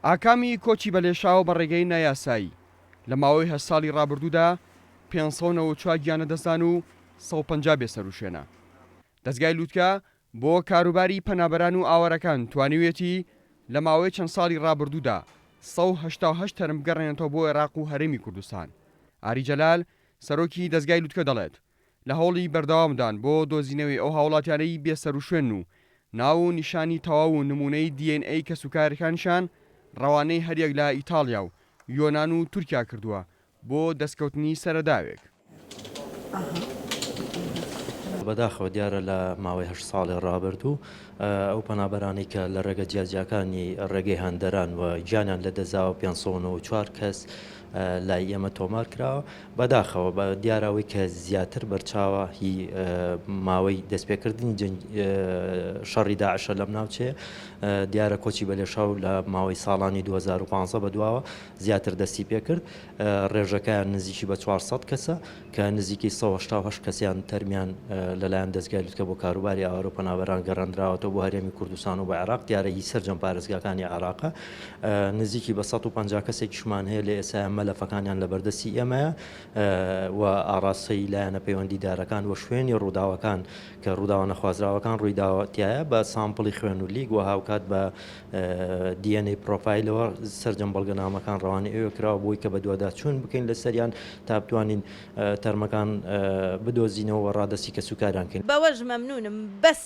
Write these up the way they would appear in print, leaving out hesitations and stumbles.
ئاکامی کۆچی بەلێشاو بە ڕێگەی نایاسایی لە ماوەی 8 ساڵی ڕابردوودا 594 گیانە دەستان و 150 بێسەروشێنە. دەستگای لووتکە بۆ کاروباری پەنابەران و ئاوەرەکان توانیوێتی لە ماوەی چەند ساڵی ڕابردوودا 188 تەرم بگەڕێنێتەوە بۆ عێراق و هەرێمی کوردستان. ئاری جەلال سەرۆکی دەستگای لووتکە دەڵێت لە هەوڵی بەردەوامدان بۆ دۆزینەوەی ئەو هاوڵاتیانەی بێسەروشوێن و ناو و نیشانی تەواو و نمونەی DNA کە سوکارەکانشان ڕەوانەی هەریەک لە ئیتاڵیا و یۆنان و تورکیا کردووە بۆ دەستکەوتنی سەرەداوێک. بەداخەوە دیارە لە ماوەی 8 ساڵی ڕابردوو ئەو پەنابەرانی کە لە ڕێگە جیاجیەکانی ڕێگەی هەندەران و گیانیان لە دەزاوە 504 کەس لای ئێمە تۆمار کراوە. بەداخەوە بە دیاراوەی کە زیاتر بەرچاوە هی ماوەی دەستپێکردنی شەڕی داعشە لەم ناوچەیە دیارە کۆچی بەلێشاو لە ماوەی ساڵانی 2015 بەدواوە زیاتر دەستی پێکرد. ڕێژەکەیان نزیکی بە 400 کەسە کە نزیکی 188 کەسیان تەرمیان لەلایەن دەستگای لووتکە بۆ کاروباری ئاوەرە و پەنابەران گەڕاندراوەتەوە بۆ هەرێمی کوردستان و بە عێراق. دیارە هی سەرجەم پارێزگاکانی عێراقە نزیکی بە 150 کەسێکیشمان هەیە لە ئێستا مەلەفەکانیان لە بەردەستی ئێمەیە و ئاڕاستەی لایەنە پەیوەندیدارەکان و شوێنی ڕووداوەکان کە ڕووداوە نەخوازراوەکان ڕوویداوەتیایە بە سامپڵی خوێن و لیگ و هاوکات بە DNA پرۆفایلەوە سەرجەم بەڵگەنامەکان ڕەوانەی ئێوە کراوە بۆی کە بە دوواداچوون بکەین لە سەریان تا بتوانین تەرمەکان بدۆزینەوە ڕادەستی کە سوکاریان کەین. بەوەش مەمنونم بەس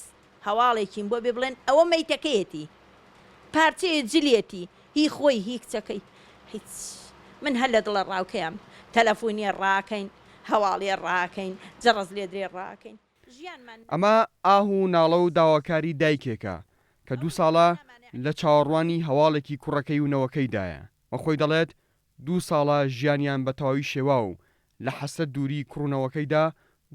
هەواڵێکین بۆ بێ بڵێن ئەوە مەیتەکەیەتی پارچەیە جلێتی هی خۆی هی کچەکەی هیچ من هەر لە دڵە ڕاوکەیان تەلەفۆنیە ڕاکەین هەواڵێ ڕاکەین جەڕەز لێ درێ ڕاکەین. ئەمە ئاه و ناڵە و داواکاری دایکێکە کە 2 ساڵە لە چاوەڕوانی هەواڵێکی کوڕەکەی و نەوەکەیدایە. وە خۆی دەڵێت 2 ساڵە ژیانیان بە تەواوی شێوا و لە حەسەت دووری کوڕونەوەکەیدا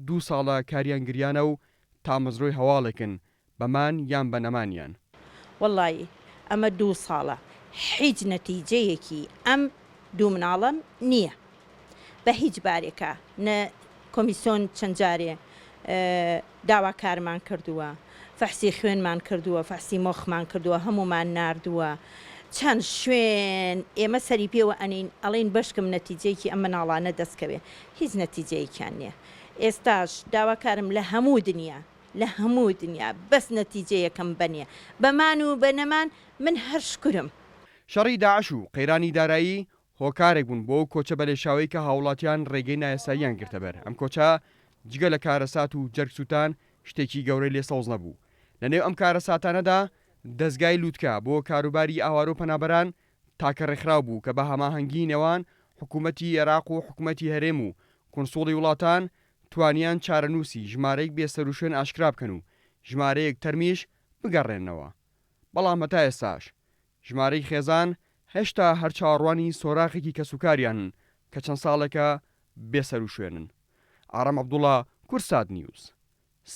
2 ساڵە کاریان گریانە و تامەزرۆی هەواڵێکن بەمان یان بە نەمانیان. وەڵڵی ئەمە 2 ساڵە هیچ نەتیجەیەکی ئەم دوو مناڵم نییە بە هیچ بارێکە نە کۆمیسیۆن چەند جارێ داواکارمان کردووە فەحسی خوێنمان کردووە فەحسی مۆخمان کردووە هەمومان ناردووە چەند شوێن ئێمە سەری پێوە ئەنین ئەڵین بەشکم نەتیجەیەکی ئەم مناڵانە دەستکەوێ هیچ نەتیجەیەکیان نییە. ئێستاش داواکارم لە هەموو دنیا بەس نەتیجەیەکەم بەنیە بەمان و بەنەمان من هەر شکرم. شەڕی داعش و قەیرانی دارایی هۆکارێک بوون بۆ کۆچە بەلێشاوی کە هاوڵاتیان ڕێگەی نایاساییان گرتە بەر. ئەم کۆچە جگە لە کارەسات و جەرگسووتان شتێکی گەورەی لێسەوز نەبوو. لە نێو ئەم کارەساتانەدا دەستگای لووتکە بۆ کاروباری ئاوارە و پەنابەران تاکە ڕێکخراو بوو کە بە هەماهەنگی نێوان حکوومەتی عێراق و حکوومەتی هەرێم و کۆنسوڵی وڵاتان توانیان چارەنووسی ژمارەیەک بێسەروشوێن ئاشکرا بکەن و ژمارەیەک تەرمیش بگەڕێنەوە. بەڵام هەتا ئێستاش ژمارەی خێزان هێشتا هەر چاوەڕوانی سۆراخێکی کە سوکاریانن کە چەند ساڵێکە بێسەروشوێنن. ئارام عەبدوڵڵا، کورسات نیوز،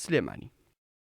سلێمانی.